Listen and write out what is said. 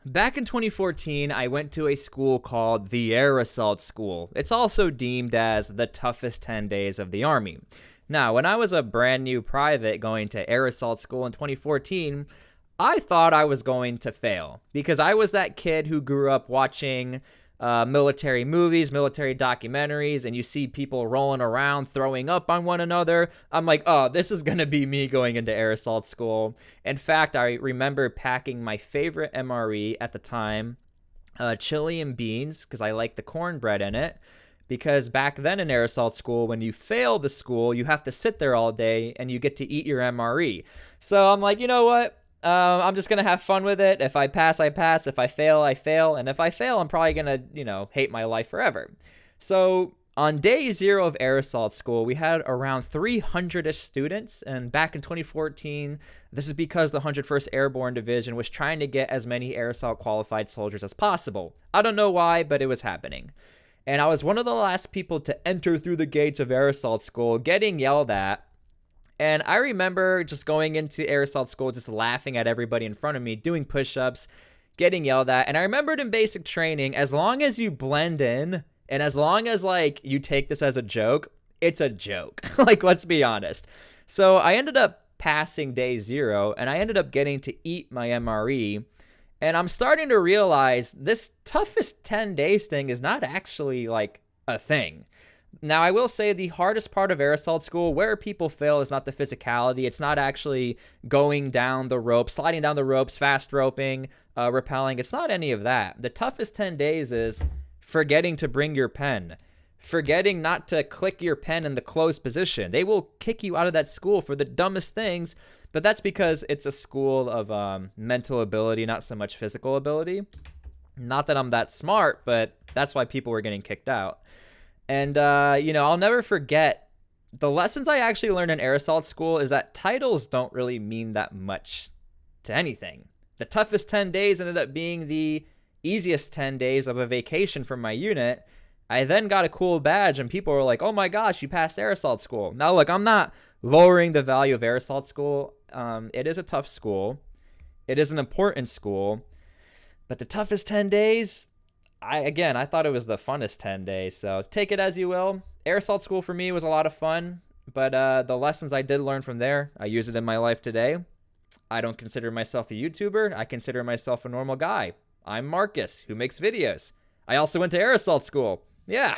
Back in 2014, I went to a school called the Air Assault School. It's also deemed as the toughest 10 days of the Army. Now, when I was a brand new private going to Air Assault School in 2014, I thought I was going to fail because I was that kid who grew up watching military movies, military documentaries, and you see people rolling around, throwing up on one another. I'm like, oh, this is going to be me going into Air Assault School. In fact, I remember packing my favorite MRE at the time, chili and beans, because I like the cornbread in it. Because back then in Air Assault School, when you fail the school, you have to sit there all day and you get to eat your MRE. So I'm like, you know what? I'm just going to have fun with it. If I pass, I pass. If I fail, I fail. And if I fail, I'm probably going to, hate my life forever. So on day 0 of Air Assault School, we had around 300-ish students. And back in 2014, this is because the 101st Airborne Division was trying to get as many Air Assault qualified soldiers as possible. I don't know why, but it was happening. And I was one of the last people to enter through the gates of Air Assault School, getting yelled at. And I remember just going into Air Assault School, just laughing at everybody in front of me, doing push-ups, getting yelled at. And I remembered in basic training, as long as you blend in and as long as you take this as a joke, it's a joke. Let's be honest. So I ended up passing day 0 and I ended up getting to eat my MRE. And I'm starting to realize this toughest 10 days thing is not actually a thing. Now, I will say the hardest part of Air Assault School, where people fail, is not the physicality. It's not actually going down the ropes, sliding down the ropes, fast roping, rappelling. It's not any of that. The toughest 10 days is forgetting to bring your pen, forgetting not to click your pen in the closed position. They will kick you out of that school for the dumbest things, but that's because it's a school of mental ability, not so much physical ability. Not that I'm that smart, but that's why people were getting kicked out. And, I'll never forget the lessons I actually learned in Air Assault School is that titles don't really mean that much to anything. The toughest 10 days ended up being the easiest 10 days of a vacation from my unit. I then got a cool badge and people were like, oh my gosh, you passed Air Assault School. Now, look, I'm not lowering the value of Air Assault School. It is a tough school. It is an important school. But the toughest 10 days... I thought it was the funnest 10 days, so take it as you will. Air Assault School for me was a lot of fun, but the lessons I did learn from there, I use it in my life today. I don't consider myself a YouTuber. I consider myself a normal guy. I'm Marcus, who makes videos. I also went to Air Assault School. Yeah.